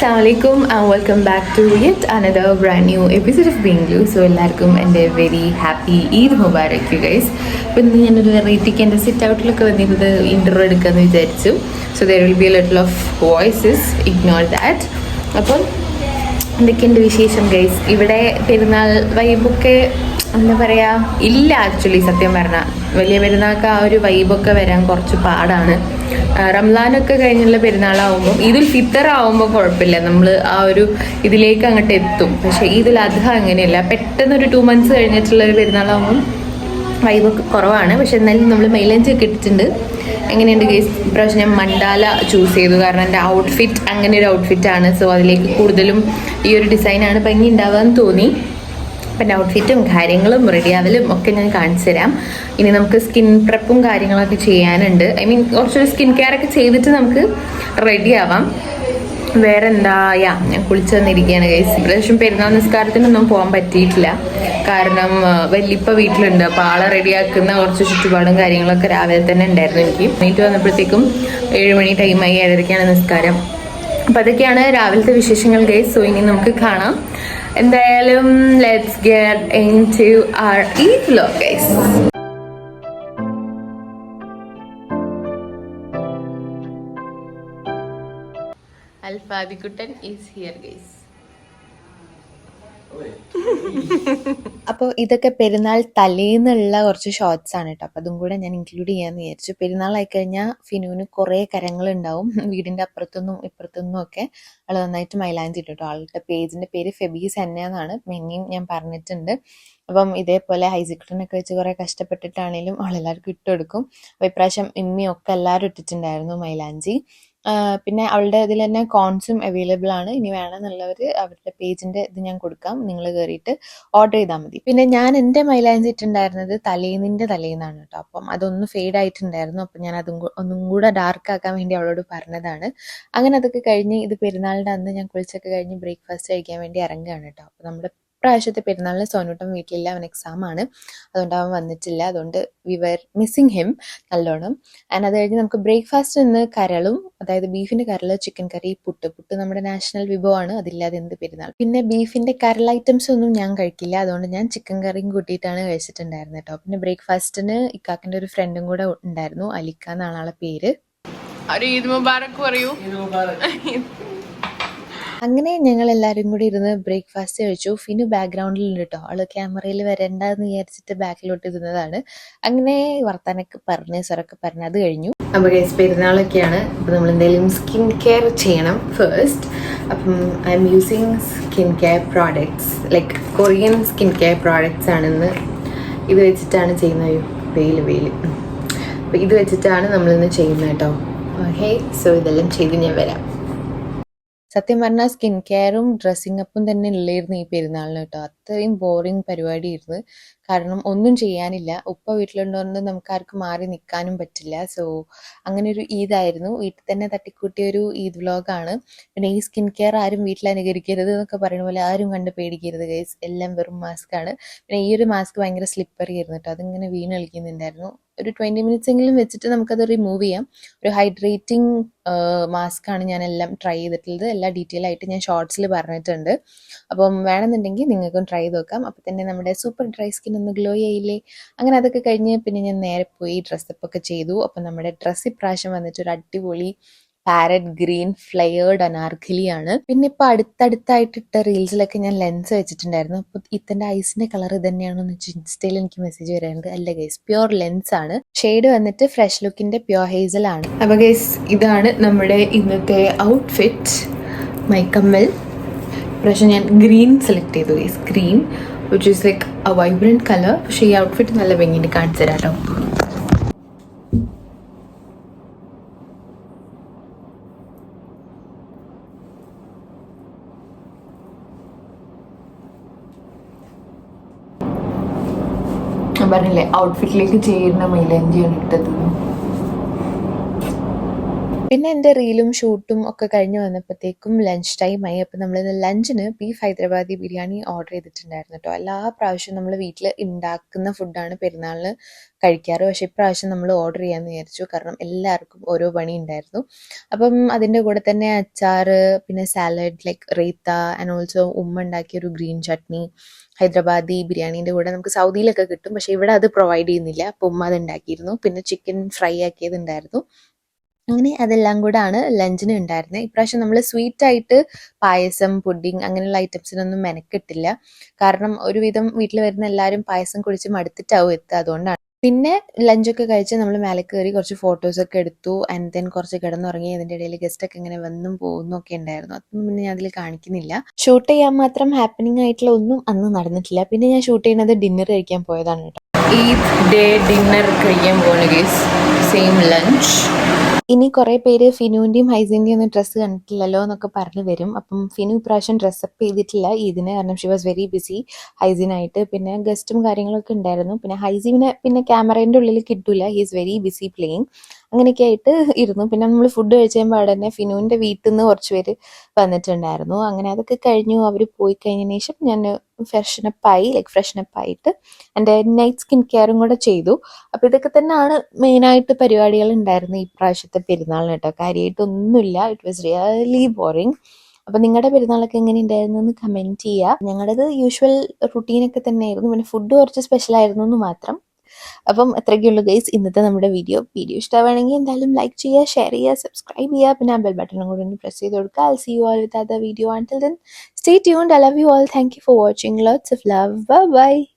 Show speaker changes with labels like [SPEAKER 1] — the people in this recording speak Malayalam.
[SPEAKER 1] Assalamualaikum and welcome back to yet another brand new episode of Being Blue. So എല്ലാവർക്കും എൻ്റെ very happy Eid Mubarak you guys. അപ്പോൾ ഇന്ന് ഞാനൊരു വെറൈറ്റിക്ക് എൻ്റെ സിറ്റ് ഔട്ടിലൊക്കെ വന്നിരുന്നത് ഇൻ്റർവ്യൂ എടുക്കാമെന്ന് വിചാരിച്ചു. So there will be A little of voices, ignore that. അപ്പോൾ എന്തൊക്കെയുണ്ട് വിശേഷം ഗൈസ്? ഇവിടെ പെരുന്നാൾ വൈബൊക്കെ എന്താ പറയുക ഇല്ല. ആക്ച്വലി സത്യം പറഞ്ഞാൽ വലിയ പെരുന്നാൾക്ക് ആ ഒരു വൈബൊക്കെ വരാൻ കുറച്ച് പാടാണ്. റംലാനൊക്കെ കഴിഞ്ഞുള്ള പെരുന്നാളാവുമ്പോൾ ഈദുൽ ഫിത്തർ ആവുമ്പോൾ കുഴപ്പമില്ല, നമ്മൾ ആ ഒരു ഇതിലേക്ക് അങ്ങോട്ട് എത്തും. പക്ഷേ ഈദുൽ അദ്ഹ അങ്ങനെയല്ല, പെട്ടെന്നൊരു 2 months കഴിഞ്ഞിട്ടുള്ള ഒരു പെരുന്നാളാവുമ്പം വൈബൊക്കെ കുറവാണ്. പക്ഷെ എന്നാലും നമ്മൾ മൈലഞ്ച് ഒക്കെ ഇട്ടിട്ടുണ്ട്. എങ്ങനെയുണ്ട് ഗൈസ്? ഇപ്രാവശ്യം ഞാൻ മണ്ടാല ചൂസ് ചെയ്തു, കാരണം എൻ്റെ ഔട്ട്ഫിറ്റ് അങ്ങനെ ഒരു ഔട്ട്ഫിറ്റാണ്. സോ അതിലേക്ക് കൂടുതലും ഈ ഒരു ഡിസൈനാണ് ഭംഗി ഉണ്ടാവുകയെന്ന് തോന്നി. പിന്നെ ഔട്ട്ഫിറ്റും കാര്യങ്ങളും റെഡിയാവലും ഒക്കെ ഞാൻ കാണിച്ചു തരാം. ഇനി നമുക്ക് സ്കിൻ പ്രെപ്പും കാര്യങ്ങളൊക്കെ ചെയ്യാനുണ്ട്. ഐ മീൻ കുറച്ചൊരു സ്കിൻ കെയർ ഒക്കെ ചെയ്തിട്ട് നമുക്ക് റെഡി ആവാം. വേറെ എന്താ, ഞാൻ കുളിച്ച് വന്നിരിക്കുകയാണ് ഗൈസ്. ഇപ്രാവശ്യം പെരുന്നാൾ നിസ്കാരത്തിനൊന്നും പോകാൻ പറ്റിയിട്ടില്ല, കാരണം വല്യപ്പ വീട്ടിലുണ്ട്. അപ്പോൾ ആളെ റെഡിയാക്കുന്ന കുറച്ച് ചുറ്റുപാടും കാര്യങ്ങളൊക്കെ രാവിലെ തന്നെ ഉണ്ടായിരുന്നു. എനിക്ക് വീട്ടിൽ വന്നപ്പോഴത്തേക്കും 7 മണി ടൈമായി, 7:30 നിസ്കാരം. അപ്പം അതൊക്കെയാണ് രാവിലത്തെ വിശേഷങ്ങൾ ഗൈസ്. സോ ഇനി നമുക്ക് കാണാം. എന്തായാലും let's get into our Eid vlog guys. Alfadikutan is here guys. അപ്പോൾ ഇതൊക്കെ പെരുന്നാൾ തലേന്നുള്ള കുറച്ച് ഷോർട്സ് ആണ് കേട്ടോ. അപ്പോൾ അതും കൂടെ ഞാൻ ഇൻക്ലൂഡ് ചെയ്യാമെന്ന് വിചാരിച്ചു. പെരുന്നാളായി കഴിഞ്ഞാൽ ഫിനുവിന് കുറേ കരങ്ങളുണ്ടാവും, വീടിൻ്റെ അപ്പുറത്തൊന്നും ഇപ്പുറത്തൊന്നും ഒക്കെ. ആൾ നന്നായിട്ട് മൈലാഞ്ചി ഇട്ടു കേട്ടോ. ആളുടെ പേജിൻ്റെ പേര് ഫെബീസ് എന്നാണ്, മെന്നിയും ഞാൻ പറഞ്ഞിട്ടുണ്ട്. അപ്പം ഇതേപോലെ ഹൈസിക്കുട്ടനൊക്കെ വെച്ച് കുറേ കഷ്ടപ്പെട്ടിട്ടാണെങ്കിലും ആളെല്ലാവർക്കും ഇട്ട് കൊടുക്കും. അപ്പോൾ ഇപ്രാവശ്യം ഇമ്മിയൊക്കെ എല്ലാവരും ഇട്ടിട്ടുണ്ടായിരുന്നു മൈലാഞ്ചി. പിന്നെ അവളുടെ ഇതിൽ തന്നെ കോൺസും അവൈലബിൾ ആണ്. ഇനി വേണമെന്നുള്ളവർ അവരുടെ പേജിൻ്റെ ഇത് ഞാൻ കൊടുക്കാം, നിങ്ങൾ കയറിയിട്ട് ഓർഡർ ചെയ്താൽ മതി. പിന്നെ ഞാൻ എൻ്റെ മൈലാഞ്ചി ഇട്ടുണ്ടായിരുന്നത് തലേന്നാണ് കേട്ടോ. അപ്പം അതൊന്ന് ഫെയ്ഡ് ആയിട്ടുണ്ടായിരുന്നു. അപ്പം ഞാൻ ഒന്നും കൂടെ ഡാർക്ക് ആക്കാൻ വേണ്ടി അവളോട് പറഞ്ഞതാണ്. അങ്ങനെ അതൊക്കെ കഴിഞ്ഞ് ഇത് പെരുന്നാളിൻ്റെ അന്ന് ഞാൻ കുളിച്ചൊക്കെ കഴിഞ്ഞ് ബ്രേക്ക്ഫാസ്റ്റ് കഴിക്കാൻ വേണ്ടി ഇറങ്ങുകയാണ് കേട്ടോ. അപ്പോൾ നമ്മുടെ പ്രാവശ്യത്തെ പെരുന്നാളിന് സോനൂട്ടൻ വീട്ടിലില്ല, അവൻ എക്സാം ആണ്, അതുകൊണ്ട് അവൻ വന്നിട്ടില്ല. അതുകൊണ്ട് വി വർ മിസ്സിങ് ഹിം നല്ലോണം. ആൻഡ് അത് കഴിഞ്ഞ് നമുക്ക് ബ്രേക്ക്ഫാസ്റ്റ് ഇന്ന് കരളും, അതായത് ബീഫിൻ്റെ കരൾ, ചിക്കൻ കറി, പുട്ട് നമ്മുടെ നാഷണൽ വിഭവമാണ്, അതില്ലാതെ എന്ത് പെരുന്നാൾ. പിന്നെ ബീഫിൻ്റെ കരൾ ഐറ്റംസ് ഒന്നും ഞാൻ കഴിക്കില്ല, അതുകൊണ്ട് ഞാൻ ചിക്കൻ കറിയും കൂട്ടിയിട്ടാണ് കഴിച്ചിട്ടുണ്ടായിരുന്നത് കേട്ടോ. പിന്നെ ബ്രേക്ക്ഫാസ്റ്റിന് ഇക്കാക്കിൻ്റെ ഒരു ഫ്രണ്ടും കൂടെ ഉണ്ടായിരുന്നു, അലിക്ക എന്നാണ് ആളെ പേര്. ഈദ് മുബാറക് പറയൂ. അങ്ങനെ ഞങ്ങൾ എല്ലാവരും കൂടി ഇരുന്ന് ബ്രേക്ക്ഫാസ്റ്റ് കഴിച്ചു. ഫിനു ബാക്ക്ഗ്രൗണ്ടിലുണ്ട് കേട്ടോ, ആള് ക്യാമറയിൽ വരണ്ടെന്ന് വിചാരിച്ചിട്ട് ബാക്കിലോട്ട് ഇരുന്നതാണ്. അങ്ങനെ വർത്താനൊക്കെ പറഞ്ഞ് സ്വരൊക്കെ പറഞ്ഞ് അത് കഴിഞ്ഞു. അപ്പോൾ ഗൈസ് പെരുന്നാളൊക്കെയാണ്, അപ്പോൾ നമ്മൾ എന്തെങ്കിലും സ്കിൻ കെയർ ചെയ്യണം ഫസ്റ്റ്. അപ്പം I M using skin care products, like Korean skin care products ആണെന്ന്. ഇത് വെച്ചിട്ടാണ് ചെയ്യുന്നത്. വെയിൽ അപ്പോൾ ഇത് വെച്ചിട്ടാണ് നമ്മളിന്ന് ചെയ്യുന്നത് കേട്ടോ. ഓക്കെ, സോ ഇതെല്ലാം ചെയ്ത് ഞാൻ വരാം. സത്യം പറഞ്ഞാൽ സ്കിൻ കെയറും ഡ്രസ്സിങ് അപ്പും തന്നെ ഉള്ളായിരുന്നു ഈ പെരുന്നാളിന് കേട്ടോ. അത്രയും ബോറിങ് പരിപാടിയായിരുന്നു, കാരണം ഒന്നും ചെയ്യാനില്ല. ഉപ്പ വീട്ടിലുണ്ടോണ്ട് നമുക്ക് ആർക്കും മാറി നിൽക്കാനും പറ്റില്ല. സോ അങ്ങനെ ഒരു ഈദായിരുന്നു. വീട്ടിൽ തന്നെ തട്ടിക്കൂട്ടിയ ഒരു ഈദ് വ്ലോഗാണ്. പിന്നെ ഈ സ്കിൻ കെയർ ആരും വീട്ടിൽ അനുകരിക്കരുത് എന്നൊക്കെ പറയുന്ന പോലെ ആരും കണ്ട് പേടിക്കരുത് ഗൈസ്, എല്ലാം വെറും മാസ്ക് ആണ്. പിന്നെ ഈ ഒരു മാസ്ക് ഭയങ്കര സ്ലിപ്പറി ആയിരുന്നു കേട്ടോ, അതിങ്ങനെ വീണ് കളിക്കുന്നുണ്ടായിരുന്നു. ഒരു 20 minutes എങ്കിലും വെച്ചിട്ട് നമുക്കത് റിമൂവ് ചെയ്യാം. ഒരു ഹൈഡ്രേറ്റിംഗ് മാസ്ക് ആണ് ഞാൻ എല്ലാം ട്രൈ ചെയ്തിട്ടുള്ളത്. എല്ലാ ഡീറ്റെയിൽ ആയിട്ട് ഞാൻ ഷോർട്സിൽ പറഞ്ഞിട്ടുണ്ട്. അപ്പം വേണമെന്നുണ്ടെങ്കിൽ നിങ്ങൾക്കും ട്രൈ ചെയ്ത് നോക്കാം. അപ്പം തന്നെ നമ്മുടെ സൂപ്പർ ഡ്രൈ സ്കിൻ ഒന്ന് ഗ്ലോ ചെയ്യില്ലേ. അങ്ങനെ അതൊക്കെ കഴിഞ്ഞ് പിന്നെ ഞാൻ നേരെ പോയി ഡ്രസ്സപ്പ് ഒക്കെ ചെയ്തു. അപ്പം നമ്മുടെ ഡ്രസ്സ് ഇപ്രാവശ്യം വന്നിട്ട് ഒരു അടിപൊളി പാരറ്റ് ഗ്രീൻ ഫ്ലെയേർഡ് അനാർക്കലിയാണ്. പിന്നെ ഇപ്പൊ അടുത്തടുത്തായിട്ടിട്ട റീൽസിലൊക്കെ ഞാൻ ലെൻസ് വെച്ചിട്ടുണ്ടായിരുന്നു. അപ്പൊ ഇത്തന്റെ ഐസിന്റെ കളർ ഇത് തന്നെയാണെന്ന് വെച്ച് ഇൻസ്റ്റയിൽ എനിക്ക് മെസ്സേജ് വരാറുണ്ട്. അല്ല ഗൈസ്, പ്യുവർ ലെൻസ് ആണ്. ഷെയ്ഡ് വന്നിട്ട് ഫ്രഷ് ലുക്കിന്റെ പ്യുവർ ഹേസൽ ആണ്. അപ്പൊ ഗൈസ് ഇതാണ് നമ്മുടെ ഇന്നത്തെ ഔട്ട്ഫിറ്റ്. മൈക്കമ്മൽ പക്ഷെ ഞാൻ ഗ്രീൻ സെലക്ട് ചെയ്തു guys, green which is like A vibrant colour. പക്ഷെ ഈ ഔട്ട്ഫിറ്റ് നല്ല ഭംഗിയുണ്ട്, കാണിച്ചു തരാം കേട്ടോ. പറഞ്ഞില്ലേ ഔട്ട്ഫിറ്റിലേക്ക് ചേരുന്ന മൈലാഞ്ചിയാണ് ഇട്ടത്. പിന്നെ എൻ്റെ റീലും ഷൂട്ടും ഒക്കെ കഴിഞ്ഞ് വന്നപ്പോഴത്തേക്കും ലഞ്ച് ടൈം ആയി. അപ്പോൾ നമ്മൾ ലഞ്ചിന് ബീഫ് ഹൈദരാബാദി ബിരിയാണി ഓർഡർ ചെയ്തിട്ടുണ്ടായിരുന്നു കേട്ടോ. എല്ലാ പ്രാവശ്യവും നമ്മൾ വീട്ടിൽ ഉണ്ടാക്കുന്ന ഫുഡാണ് പെരുന്നാളിന് കഴിക്കാറ്. പക്ഷേ ഇപ്രാവശ്യം നമ്മൾ ഓർഡർ ചെയ്യാമെന്ന് വിചാരിച്ചു. കാരണം എല്ലാവർക്കും ഓരോ പണി ഉണ്ടായിരുന്നു. അപ്പം അതിൻ്റെ കൂടെ തന്നെ അച്ചാറ്, പിന്നെ salad like Rita and also ഉമ്മ ഉണ്ടാക്കിയ ഒരു ഗ്രീൻ ചട്നി. ഹൈദരാബാദി ബിരിയാണീൻ്റെ കൂടെ നമുക്ക് സൗദിയിലൊക്കെ കിട്ടും, പക്ഷേ ഇവിടെ അത് പ്രൊവൈഡ് ചെയ്യുന്നില്ല. അപ്പോൾ ഉമ്മ അത് ഉണ്ടാക്കിയിരുന്നു. പിന്നെ ചിക്കൻ ഫ്രൈ ആക്കിയതുണ്ടായിരുന്നു. അങ്ങനെ അതെല്ലാം കൂടാണ് ലഞ്ചിന് ഉണ്ടായിരുന്നത്. ഇപ്രാവശ്യം നമ്മൾ സ്വീറ്റായിട്ട് പായസം, പുഡിങ് അങ്ങനെയുള്ള ഐറ്റംസിനൊന്നും മെനക്കെട്ടില്ല. കാരണം ഒരുവിധം വീട്ടിൽ വരുന്ന എല്ലാവരും പായസം കുടിച്ച് മടുത്തിട്ടാവും എത്തുക, അതുകൊണ്ടാണ്. പിന്നെ ലഞ്ചൊക്കെ കഴിച്ച് നമ്മൾ മേലെ കയറി കുറച്ച് ഫോട്ടോസൊക്കെ എടുത്തു. ആൻഡ് ദെൻ കുറച്ച് കിടന്നുറങ്ങി. അതിൻ്റെ ഇടയിൽ ഗസ്റ്റൊക്കെ ഇങ്ങനെ വന്നും പോകുന്നു ഒക്കെ ഉണ്ടായിരുന്നു. അതൊന്നും പിന്നെ ഞാൻ അതിൽ കാണിക്കുന്നില്ല. ഷൂട്ട് ചെയ്യാൻ മാത്രം ഹാപ്പനിങ് ആയിട്ടുള്ള ഒന്നും അന്ന് നടന്നിട്ടില്ല. പിന്നെ ഞാൻ ഷൂട്ട് ചെയ്യുന്നത് ഡിന്നർ കഴിക്കാൻ പോയതാണ് കേട്ടോ. ഈദ് ഡേ ഡിന്നർ കഴിക്കാൻ പോകുന്നു ഗൈസ്. Same lunch. ഇനി കുറേ പേര് ഫിനുവിൻ്റെയും ഹൈസിൻ്റെയും ഒന്നും ഡ്രസ്സ് കണ്ടിട്ടില്ലല്ലോ എന്നൊക്കെ പറഞ്ഞു വരും. അപ്പം ഫിനു ഇപ്രാവശ്യം ഡ്രസ്സപ്പ് ചെയ്തിട്ടില്ല ഇതിന്, കാരണം ഷി വാസ് വെരി ബിസി ഹൈസിനായിട്ട്. പിന്നെ ഗസ്റ്റും കാര്യങ്ങളൊക്കെ ഉണ്ടായിരുന്നു. പിന്നെ ഹൈസിനെ പിന്നെ ക്യാമറേൻ്റെ ഉള്ളിൽ കിട്ടൂല, he is very busy playing. അങ്ങനെയൊക്കെ ആയിട്ട് ഇരുന്നു. പിന്നെ നമ്മൾ ഫുഡ് കഴിച്ച് കഴിയുമ്പോൾ തന്നെ ഫിനുവിൻ്റെ വീട്ടിൽ നിന്ന് കുറച്ച് പേര് വന്നിട്ടുണ്ടായിരുന്നു. അങ്ങനെ അതൊക്കെ കഴിഞ്ഞു. അവർ പോയി കഴിഞ്ഞതിന് ശേഷം ഞാൻ ഫ്രഷനപ്പ് ആയിട്ട് എൻ്റെ നൈറ്റ് സ്കിൻ കെയറും കൂടെ ചെയ്തു. അപ്പോൾ ഇതൊക്കെ തന്നെയാണ് മെയിനായിട്ട് പരിപാടികൾ ഉണ്ടായിരുന്നത് ഈ പ്രാവശ്യത്തെ പെരുന്നാളിന് കേട്ടോ. കാര്യമായിട്ടൊന്നുമില്ല. It was really boring. അപ്പോൾ നിങ്ങളുടെ പെരുന്നാളൊക്കെ എങ്ങനെ ഉണ്ടായിരുന്നു എന്ന് കമൻറ്റ് ചെയ്യുക. ഞങ്ങളുടേത് യൂഷ്വൽ റുട്ടീനൊക്കെ തന്നെയായിരുന്നു. പിന്നെ ഫുഡ് കുറച്ച് സ്പെഷ്യൽ ആയിരുന്നു എന്ന് മാത്രം. അപ്പം അത്രയ്ക്കുള്ളൂ ഗൈസ് ഇന്നത്തെ നമ്മുടെ വീഡിയോ ഇഷ്ടമാണെങ്കിൽ എന്തായാലും ലൈക്ക് ചെയ്യുക, ഷെയർ ചെയ്യുക, സബ്സ്ക്രൈബ് ചെയ്യുക. പിന്നെ ആ ബെൽ ബട്ടണും കൂടി ഒന്ന് പ്രസ് ചെയ്ത് കൊടുക്കുക. I'll see you all with other video. Until then, stay tuned. I love you all. Thank you for watching. Lots of love. Bye bye.